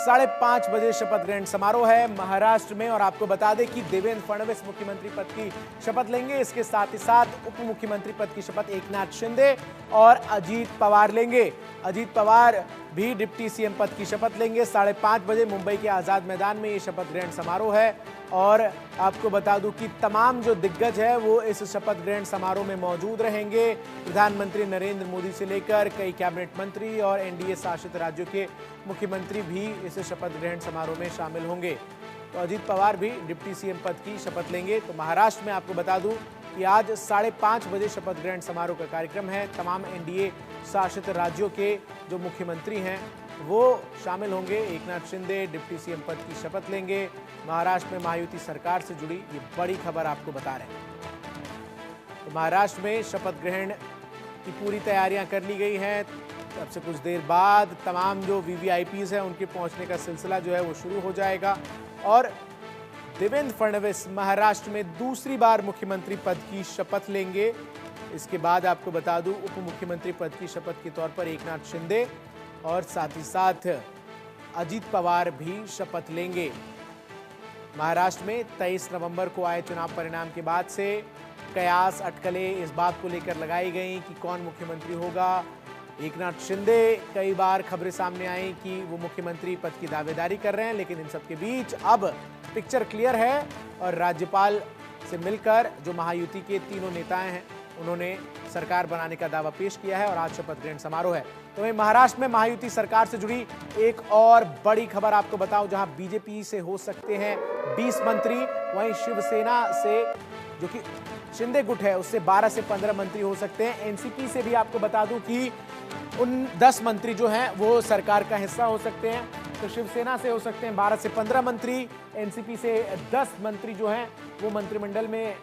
5:30 बजे शपथ ग्रहण समारोह है महाराष्ट्र में। और आपको बता दें कि देवेंद्र फडणवीस मुख्यमंत्री पद की शपथ लेंगे। इसके साथ ही साथ उप मुख्यमंत्री पद की शपथ एकनाथ शिंदे और अजीत पवार लेंगे। अजीत पवार भी डिप्टी सीएम पद की शपथ लेंगे। 5:30 बजे मुंबई के आजाद मैदान में ये शपथ ग्रहण समारोह है। और आपको बता दूं कि तमाम जो दिग्गज है वो इस शपथ ग्रहण समारोह में मौजूद रहेंगे। प्रधानमंत्री नरेंद्र मोदी से लेकर कई कैबिनेट मंत्री और एनडीए शासित राज्यों के मुख्यमंत्री भी इस शपथ ग्रहण समारोह में शामिल होंगे। तो अजीत पवार भी डिप्टी सीएम पद की शपथ लेंगे। तो महाराष्ट्र में आपको बता दूं कि आज 5:30 बजे शपथ ग्रहण समारोह का कार्यक्रम है। तमाम एनडीए शासित राज्यों के जो मुख्यमंत्री हैं वो शामिल होंगे। एकनाथ शिंदे डिप्टी सीएम पद की शपथ लेंगे। महाराष्ट्र में महायुति सरकार से जुड़ी ये बड़ी खबर आपको बता रहे हैं। तो महाराष्ट्र में शपथ ग्रहण की पूरी तैयारियां कर ली गई हैं। अब से कुछ देर बाद तमाम जो वीवीआईपीज हैं उनके पहुंचने का सिलसिला जो है वो शुरू हो जाएगा। और देवेंद्र फडणवीस महाराष्ट्र में दूसरी बार मुख्यमंत्री पद की शपथ लेंगे। इसके बाद आपको बता दूं उप मुख्यमंत्री पद की शपथ के तौर पर एकनाथ शिंदे और साथ ही साथ अजीत पवार भी शपथ लेंगे। महाराष्ट्र में 23 नवंबर को आए चुनाव परिणाम के बाद से कयास अटकलें इस बात को लेकर लगाई गई कि कौन मुख्यमंत्री होगा। एकनाथ शिंदे कई बार खबरें सामने आई कि वो मुख्यमंत्री पद की दावेदारी कर रहे हैं, लेकिन इन सबके बीच अब पिक्चर क्लियर है। और राज्यपाल से मिलकर जो महायुति के तीनों नेताएं हैं उन्होंने सरकार बनाने का दावा पेश किया है और आज शपथ ग्रहण समारोह है। तो वहीं महाराष्ट्र में महायुति सरकार से जुड़ी एक और बड़ी खबर आपको बताऊं, जहां बीजेपी से हो सकते हैं 20 मंत्री, वहीं शिवसेना से जो कि शिंदे गुट है उससे 12 से 15 मंत्री हो सकते हैं। एनसीपी से भी आपको बता दूं कि उन 10 मंत्री जो हैं वो सरकार का हिस्सा हो सकते हैं। तो शिवसेना से हो सकते हैं 12 से 15 मंत्री, एनसीपी से 10 मंत्री जो हैं वो मंत्रिमंडल में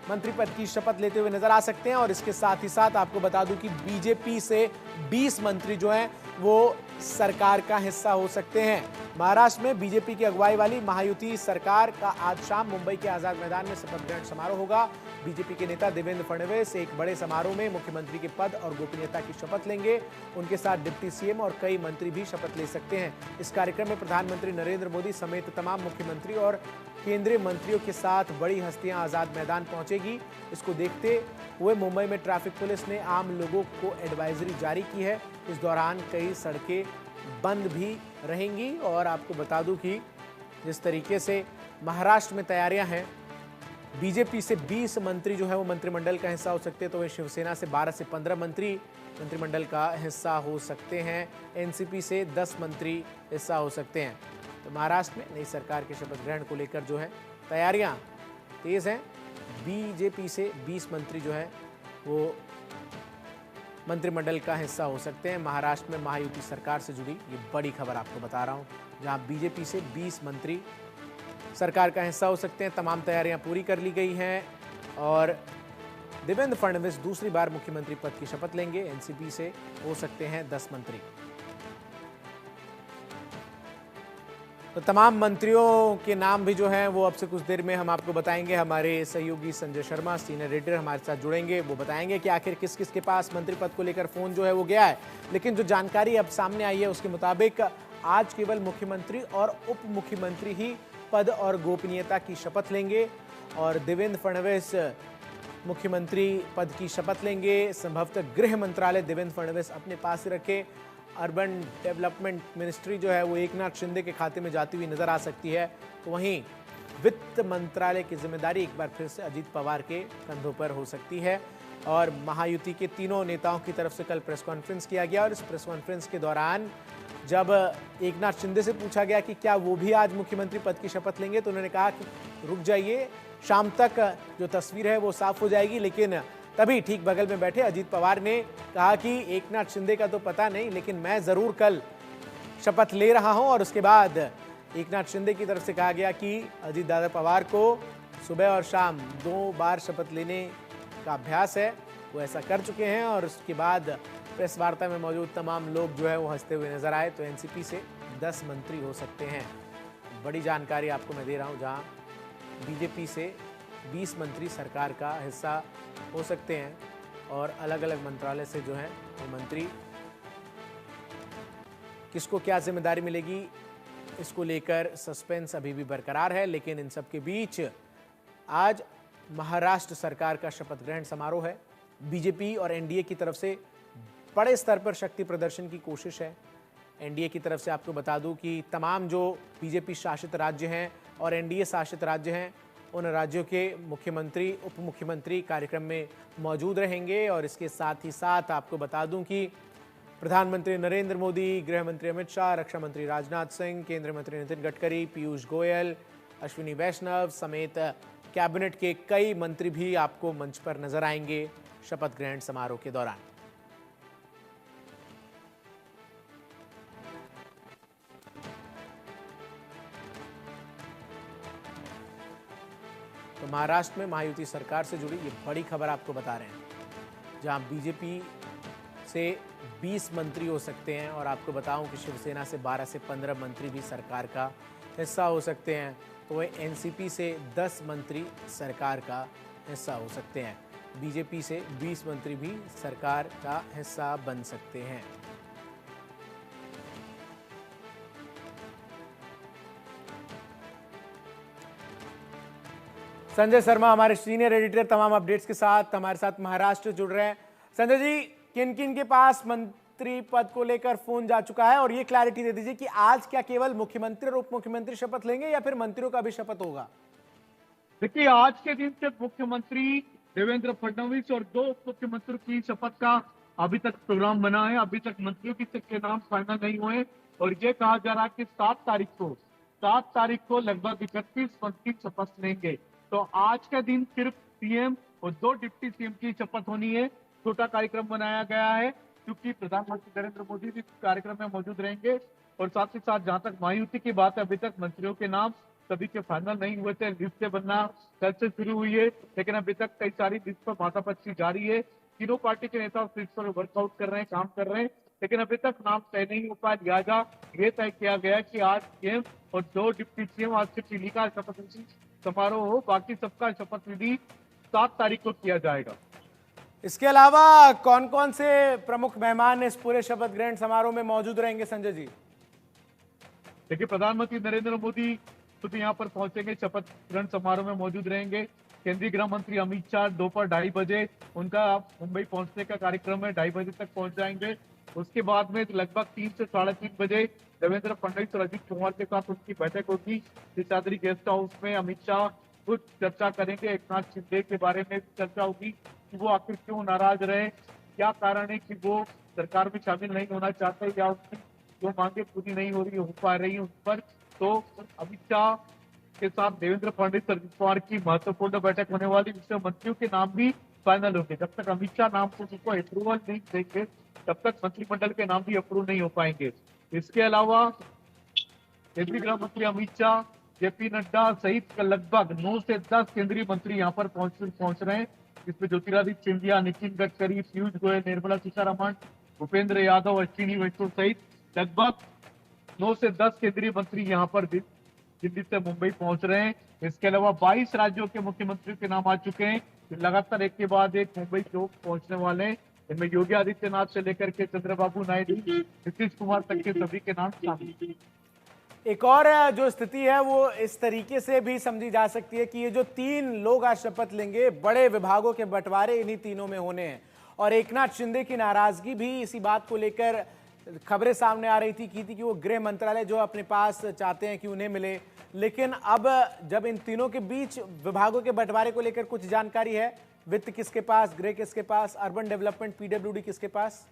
मंत्री पद की शपथ लेते हुए नजर आ सकते हैं। और इसके साथ ही साथ आपको बता दूं कि बीजेपी से 20 मंत्री जो हैं वो सरकार का हिस्सा हो सकते हैं। महाराष्ट्र में बीजेपी की अगुवाई वाली महायुति सरकार का आज शाम मुंबई के आजाद मैदान में शपथ ग्रहण समारोह होगा। बीजेपी के नेता देवेंद्र फडणवीस एक बड़े समारोह में मुख्यमंत्री के पद और गोपनीयता की शपथ लेंगे। उनके साथ डिप्टी सीएम और कई मंत्री भी शपथ ले सकते हैं। इस कार्यक्रम में प्रधानमंत्री नरेंद्र मोदी समेत तमाम मुख्यमंत्री और केंद्रीय मंत्रियों के साथ बड़ी हस्तियां आजाद मैदान पहुंचेगी। इसको देखते हुए मुंबई में ट्रैफिक पुलिस ने आम लोगों को एडवाइजरी जारी की है। इस दौरान कई सड़कें बंद भी रहेंगी। और आपको बता दूं कि जिस तरीके से महाराष्ट्र में तैयारियां हैं, बीजेपी से 20 मंत्री जो है वो मंत्रिमंडल का हिस्सा हो सकते हैं। तो वहीं शिवसेना से 12 से 15 मंत्री मंत्रिमंडल का हिस्सा हो सकते हैं। एनसीपी से 10 मंत्री हिस्सा हो सकते हैं। तो महाराष्ट्र में नई सरकार के शपथ ग्रहण को लेकर जो है तैयारियां तेज हैं। बीजेपी से 20 मंत्री जो है वो मंत्रिमंडल का हिस्सा हो सकते हैं। महाराष्ट्र में महायुति सरकार से जुड़ी ये बड़ी खबर आपको बता रहा हूं, जहां बीजेपी से 20 मंत्री सरकार का हिस्सा हो सकते हैं। तमाम तैयारियां पूरी कर ली गई हैं और देवेंद्र फडणवीस दूसरी बार मुख्यमंत्री पद की शपथ लेंगे। एनसीपी से हो सकते हैं 10 मंत्री। तो तमाम मंत्रियों के नाम भी जो हैं वो अब से कुछ देर में हम आपको बताएंगे। हमारे सहयोगी संजय शर्मा सीनियर एडिटर हमारे साथ जुड़ेंगे, वो बताएंगे कि आखिर किस किस के पास मंत्री पद को लेकर फोन जो है वो गया है। लेकिन जो जानकारी अब सामने आई है उसके मुताबिक आज केवल मुख्यमंत्री और उप मुख्यमंत्री ही पद और गोपनीयता की शपथ लेंगे। और देवेंद्र फडणवीस मुख्यमंत्री पद की शपथ लेंगे। संभवतः गृह मंत्रालय देवेंद्र फडणवीस अपने पास रखे। अर्बन डेवलपमेंट मिनिस्ट्री जो है वो एकनाथ शिंदे के खाते में जाती हुई नजर आ सकती है। तो वहीं वित्त मंत्रालय की जिम्मेदारी एक बार फिर से अजीत पवार के कंधों पर हो सकती है। और महायुति के तीनों नेताओं की तरफ से कल प्रेस कॉन्फ्रेंस किया गया और इस प्रेस कॉन्फ्रेंस के दौरान जब एकनाथ शिंदे से पूछा गया कि क्या वो भी आज मुख्यमंत्री पद की शपथ लेंगे, तो उन्होंने कहा कि रुक जाइए, शाम तक जो तस्वीर है वो साफ हो जाएगी। लेकिन तभी ठीक बगल में बैठे अजीत पवार ने कहा कि एकनाथ शिंदे का तो पता नहीं, लेकिन मैं जरूर कल शपथ ले रहा हूं। और उसके बाद एकनाथ शिंदे की तरफ से कहा गया कि अजीत दादा पवार को सुबह और शाम 2 बार शपथ लेने का अभ्यास है, वो ऐसा कर चुके हैं। और उसके बाद प्रेस वार्ता में मौजूद तमाम लोग जो है वो हंसते हुए नजर आए। तो एनसीपी से 10 मंत्री हो सकते हैं। बड़ी जानकारी आपको मैं दे रहा हूं, जहां बीजेपी से 20 मंत्री सरकार का हिस्सा हो सकते हैं और अलग अलग मंत्रालय से जो है वो मंत्री किसको क्या जिम्मेदारी मिलेगी इसको लेकर सस्पेंस अभी भी बरकरार है। लेकिन इन सब के बीच आज महाराष्ट्र सरकार का शपथ ग्रहण समारोह है। बीजेपी और एनडीए की तरफ से बड़े स्तर पर शक्ति प्रदर्शन की कोशिश है। एनडीए की तरफ से आपको बता दूं कि तमाम जो बीजेपी शासित राज्य हैं और एनडीए शासित राज्य हैं, उन राज्यों के मुख्यमंत्री, उप मुख्यमंत्री कार्यक्रम में मौजूद रहेंगे। और इसके साथ ही साथ आपको बता दूं कि प्रधानमंत्री नरेंद्र मोदी, गृह मंत्री अमित शाह, रक्षा मंत्री राजनाथ सिंह, केंद्रीय मंत्री नितिन गडकरी, पीयूष गोयल, अश्विनी वैष्णव समेत कैबिनेट के कई मंत्री भी आपको मंच पर नजर आएंगे शपथ ग्रहण समारोह के दौरान। तो महाराष्ट्र में महायुति सरकार से जुड़ी ये बड़ी खबर आपको बता रहे हैं, जहां बीजेपी से 20 मंत्री हो सकते हैं। और आपको बताऊं कि शिवसेना से 12 से 15 मंत्री भी सरकार का हिस्सा हो सकते हैं। तो वह एनसीपी से 10 मंत्री सरकार का हिस्सा हो सकते हैं। बीजेपी से 20 मंत्री भी सरकार का हिस्सा बन सकते हैं। संजय शर्मा हमारे सीनियर एडिटर तमाम अपडेट्स के साथ हमारे साथ महाराष्ट्र जुड़ रहे हैं। संजय जी, किन किन के पास मंत्री पद को लेकर फोन जा चुका है, और ये क्लैरिटी दे दीजिए कि आज क्या केवल मुख्यमंत्री और उप मुख्यमंत्री शपथ लेंगे या फिर मंत्रियों का भी शपथ होगा? देखिए, आज के दिन से मुख्यमंत्री देवेंद्र फडणवीस और 2 उप मुख्यमंत्रियों की शपथ का अभी तक प्रोग्राम बना है। अभी तक मंत्रियों के नाम फाइनल नहीं हुए और ये कहा जा रहा है कि 7 तारीख को लगभग 31 मंत्री शपथ लेंगे। तो आज का दिन सिर्फ सीएम और 2 डिप्टी सीएम की शपथ होनी है। छोटा कार्यक्रम बनाया गया है क्योंकि प्रधानमंत्री नरेंद्र मोदी भी कार्यक्रम में मौजूद रहेंगे। और साथ ही साथ जहां तक महायुति की बात है, अभी तक मंत्रियों के नाम सभी के फाइनल नहीं हुए थे। लिस्ट से बनना कल से शुरू हुई है, लेकिन अभी तक कई सारी लिस्ट पर माथापच्ची जारी है। तीनों पार्टी के नेता उस लिस्ट पर वर्कआउट कर रहे हैं, काम कर रहे हैं, लेकिन अभी तक नाम तय नहीं हो पाया। लिहाजा ये तय किया गया कि आज सीएम और 2 डिप्टी सीएम आज से इन्हीं का शपथ विधि समारोह हो, बाकी सबका शपथ विधि 7 तारीख को किया जाएगा। इसके अलावा कौन कौन से प्रमुख मेहमान इस पूरे शपथ ग्रहण समारोह में मौजूद रहेंगे संजय जी? देखिए, प्रधानमंत्री नरेंद्र मोदी खुद यहाँ पर पहुंचेंगे, शपथ ग्रहण समारोह में मौजूद रहेंगे। केंद्रीय गृह मंत्री अमित शाह दोपहर 2:30 बजे उनका मुंबई पहुंचने का कार्यक्रम है, 2:30 बजे तक पहुंच जाएंगे। उसके बाद में लगभग 3 से 3:30 बजे देवेंद्र फडणवीस और अजित पवार के साथ उनकी बैठक होगी शेषाद्री गेस्ट हाउस में। अमित शाह कुछ चर्चा करेंगे, एकनाथ शिंदे के बारे में चर्चा होगी कि वो आखिर क्यों नाराज रहे, क्या कारण है कि वो सरकार में शामिल नहीं होना चाहते या उनकी जो मांगे पूरी नहीं हो पा रही उन पर। तो अमित शाह के साथ देवेंद्र फडणवीस और अजित पवार की महत्वपूर्ण बैठक होने वाली, जिसमें मंत्रियों के नाम भी फाइनल होंगे। जब तक अमित शाह नाम को अप्रूवल नहीं देंगे तब तक मंत्रिमंडल के नाम भी अप्रूव नहीं हो पाएंगे। इसके अलावा केंद्रीय गृह मंत्री अमित शाह, जेपी नड्डा सहित लगभग 9 से 10 केंद्रीय मंत्री यहाँ पर पहुंच रहे हैं, जिसमें ज्योतिरादित्य सिंधिया, नितिन गडकरी, पीयूष गोयल, निर्मला सीतारमण, भूपेंद्र यादव, अश्विनी वैष्णव सहित लगभग 9 से 10 केंद्रीय मंत्री यहाँ पर दिल्ली से मुंबई पहुंच रहे हैं। इसके अलावा 22 राज्यों के मुख्यमंत्रियों के नाम आ चुके हैं, लगातार एक के बाद एक मुंबई को पहुंचने वाले हैं। इनमें योगी आदित्यनाथ से लेकर के चंद्रबाबू नायडू, नीतीश कुमार तक के सभी के नाम शामिल हैं। एक और जो स्थिति है वो इस तरीके से भी समझी जा सकती है कि ये जो 3 लोग आज शपथ लेंगे, बड़े विभागों के बंटवारे इन्हीं तीनों में होने हैं। और एकनाथ शिंदे की नाराजगी भी इसी बात को लेकर खबरें सामने आ रही थी कि वो गृह मंत्रालय जो अपने पास चाहते हैं कि उन्हें मिले। लेकिन अब जब इन तीनों के बीच विभागों के बंटवारे को लेकर कुछ जानकारी है, वित्त किसके पास, गृह किसके पास, अर्बन डेवलपमेंट पीडब्ल्यूडी किसके पास?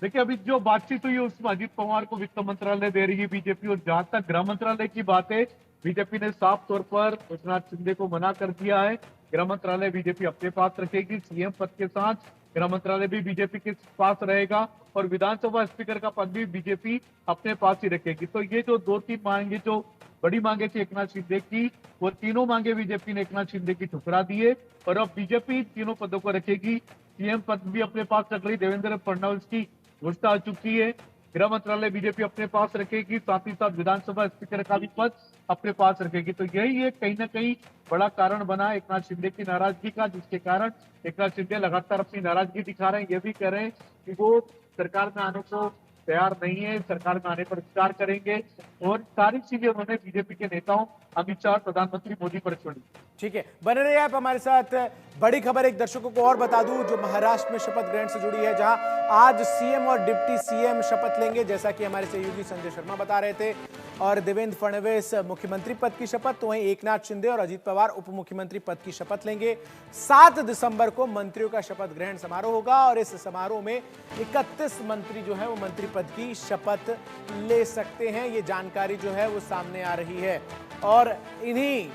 देखिए, अभी जो बातचीत हुई है उसमें अजित पवार को वित्त मंत्रालय दे रही है बीजेपी। और जहां तक गृह मंत्रालय की बात है, बीजेपी ने साफ तौर पर एकनाथ शिंदे को मना कर दिया है। गृह मंत्रालय बीजेपी अपने पास रखेगी, सीएम पद के साथ गृह मंत्रालय भी बीजेपी के पास रहेगा और विधानसभा स्पीकर का पद भी बीजेपी अपने पास ही रखेगी। तो ये जो 2-3 मांगे, जो बड़ी मांगे थी एकनाथ शिंदे की, वो तीनों मांगे बीजेपी ने एकनाथ शिंदे की ठुकरा दी है और अब बीजेपी तीनों पदों को रखेगी। सीएम पद भी अपने पास रख रही, देवेंद्र फडणवीस की घोषणा आ चुकी है। गृह मंत्रालय बीजेपी अपने पास रखेगी, साथ ही साथ विधानसभा स्पीकर का भी पद अपने पास रखेगी। तो यही एक कहीं ना कहीं बड़ा कारण बना एकनाथ शिंदे की नाराजगी का, जिसके कारण एकनाथ शिंदे लगातार अपनी नाराजगी दिखा रहे हैं। ये भी कह रहे हैं कि वो सरकार में आने को तैयार नहीं है, सरकार में आने पर विचार करेंगे। और सारी चीजें उन्होंने बीजेपी के नेताओं अमित शाह और प्रधानमंत्री मोदी पर छोड़ी। ठीक है, बने रहिए आप हमारे साथ। बड़ी खबर एक दर्शकों को और बता दूं जो महाराष्ट्र में शपथ ग्रहण से जुड़ी है, जहां आज सीएम और डिप्टी सीएम शपथ लेंगे, जैसा कि हमारे सहयोगी संजय शर्मा बता रहे थे। और देवेंद्र फडणवीस मुख्यमंत्री पद की शपथ, तो वहीं एकनाथ शिंदे और अजीत पवार उप मुख्यमंत्री पद की शपथ लेंगे। 7 दिसंबर को मंत्रियों का शपथ ग्रहण समारोह होगा और इस समारोह में 31 मंत्री जो है वो मंत्री पद की शपथ ले सकते हैं। ये जानकारी जो है वो सामने आ रही है। और इन्हीं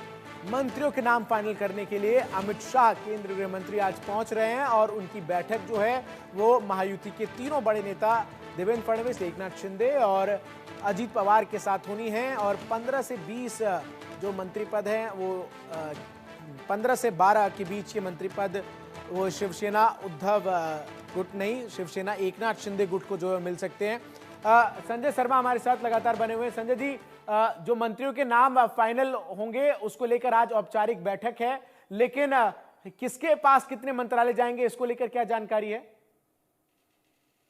मंत्रियों के नाम फाइनल करने के लिए अमित शाह केंद्रीय गृह मंत्री आज पहुंच रहे हैं और उनकी बैठक जो है वो महायुति के तीनों बड़े नेता देवेंद्र फडणवीस, एकनाथ शिंदे और अजीत पवार के साथ होनी है। और 15 से 20 जो मंत्री पद हैं वो 15 से 12 के बीच के मंत्री पद वो शिवसेना उद्धव गुट नहीं, शिवसेना एकनाथ शिंदे गुट को जो है मिल सकते हैं। संजय शर्मा हमारे साथ लगातार बने हुए हैं। संजय जी, जो मंत्रियों के नाम फाइनल होंगे उसको लेकर आज औपचारिक बैठक है, लेकिन किसके पास कितने मंत्रालय जाएंगे इसको लेकर क्या जानकारी है?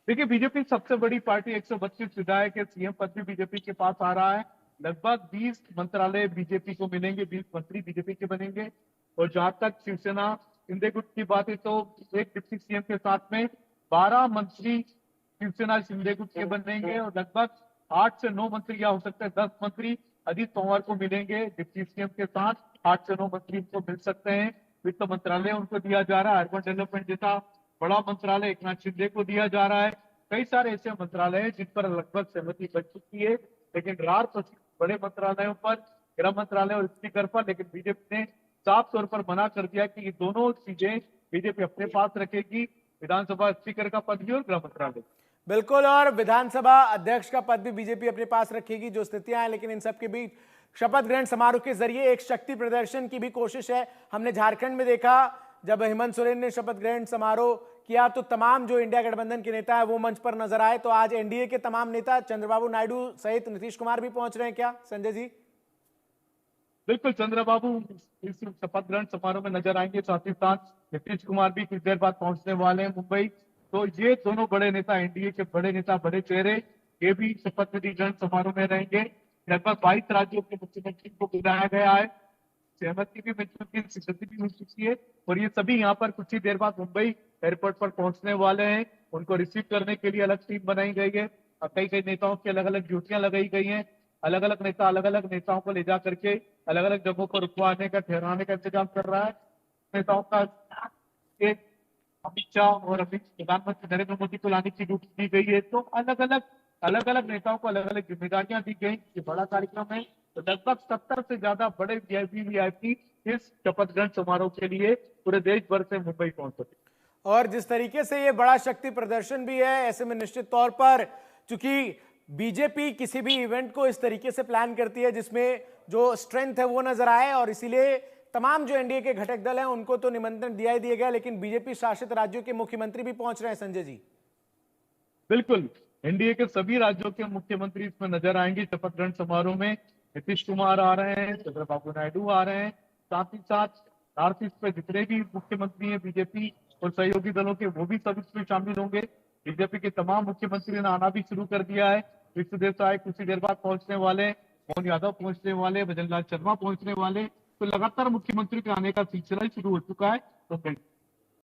देखिए, बीजेपी सबसे बड़ी पार्टी, 132 विधायक है, सीएम पद भी बीजेपी के पास आ रहा है। लगभग 20 मंत्रालय बीजेपी को मिलेंगे, 20 मंत्री बीजेपी के बनेंगे। और जहां तक शिवसेना शिंदे गुट की बात है तो एक डिप्टी सीएम के साथ में 12 मंत्री शिवसेना शिंदे गुट के बनेंगे और लगभग 8 से 9 मंत्री, या हो सकता है 10 मंत्री अजीत पवार को मिलेंगे डिप्टी सीएम के साथ। 8 से 9 मंत्री उनको मिल सकते हैं। वित्त मंत्रालय उनको दिया जा रहा है। अर्बन डेवलपमेंट जैसा बड़ा मंत्रालय एकनाथ शिंदे को दिया जा रहा है। कई सारे ऐसे मंत्रालय हैं जिन पर लगभग सहमति बन चुकी है, लेकिन रार बड़े मंत्रालयों पर, गृह मंत्रालय और स्पीकर पर, लेकिन बीजेपी ने साफ तौर पर मना कर दिया कि ये दोनों चीजें बीजेपी अपने पास रखेगी, विधानसभा स्पीकर का पद भी और गृह मंत्रालय। बिल्कुल, और विधानसभा अध्यक्ष का पद भी बीजेपी अपने पास रखेगी, जो स्थितियां हैं। लेकिन इन सब के बीच शपथ ग्रहण समारोह के जरिए एक शक्ति प्रदर्शन की भी कोशिश है। हमने झारखंड में देखा, जब हेमंत सोरेन ने शपथ ग्रहण समारोह किया तो तमाम जो इंडिया गठबंधन के नेता है वो मंच पर नजर आए। तो आज एनडीए के तमाम नेता, चंद्रबाबू नायडू सहित नीतीश कुमार भी पहुंच रहे हैं क्या, संजय जी? बिल्कुल, चंद्रबाबू इस शपथ ग्रहण समारोह में नजर आएंगे, साथ ही साथ नीतीश कुमार भी कुछ देर बाद पहुंचने वाले हैं मुंबई। तो ये दोनों बड़े नेता, एनडीए के बड़े नेता, बड़े चेहरे, ये भी शपथ विधि ग्रहण समारोह में रहेंगे। लगभग 22 राज्यों के मुख्यमंत्री को बुलाया गया है, सहमति भी मिल चुकी है, स्वीकृति भी मिल चुकी है। और ये सभी यहाँ पर कुछ ही देर बाद मुंबई एयरपोर्ट पर पहुंचने वाले हैं। उनको रिसीव करने के लिए अलग टीम बनाई गई है और कई कई नेताओं की अलग अलग ड्यूटियां लगाई गई हैं। अलग अलग नेता अलग अलग नेताओं को ले जा करके अलग अलग जगहों पर रुकवाने का, ठहराने का इंतजाम कर रहा है। नेताओं का एक अमित शाह और अमित प्रधानमंत्री नरेंद्र मोदी को लाने की ड्यूटी दी गई है। तो अलग अलग नेताओं को अलग अलग जिम्मेदारियां दी गई। ये बड़ा कार्यक्रम है। तो लगभग 70 से ज्यादा बड़े वीआईपी इस शपथ ग्रहण समारोह के लिए पूरे देश भर से मुंबई पहुंचे। और जिस तरीके से ये बड़ा शक्ति प्रदर्शन भी है, ऐसे में निश्चित तौर पर, चूंकि बीजेपी किसी भी इवेंट को इस तरीके से प्लान करती है जिसमें जो स्ट्रेंथ है वो नजर आए, और इसीलिए तमाम जो एनडीए के घटक दल हैं उनको तो निमंत्रण दिया ही दिया गया, लेकिन बीजेपी शासित राज्यों के मुख्यमंत्री भी पहुंच रहे हैं। संजय जी, बिल्कुल, एनडीए के सभी राज्यों के मुख्यमंत्री इसमें नजर आएंगे शपथ ग्रहण समारोह में। नीतीश कुमार आ रहे हैं, चंद्रबाबू नायडू आ रहे हैं, साथ ही साथ नॉर्थ ईस्ट पे जितने भी मुख्यमंत्री हैं बीजेपी और सहयोगी दलों के, वो भी सब इसमें शामिल होंगे। बीजेपी के तमाम मुख्यमंत्री ने आना भी शुरू कर दिया है। विष्णुदेव साय कुछ ही देर बाद पहुंचने वाले, मोहन यादव पहुंचने वाले, भजन लाल शर्मा पहुंचने वाले। तो लगातार मुख्यमंत्री के आने का सिलसिला शुरू हो चुका है। तो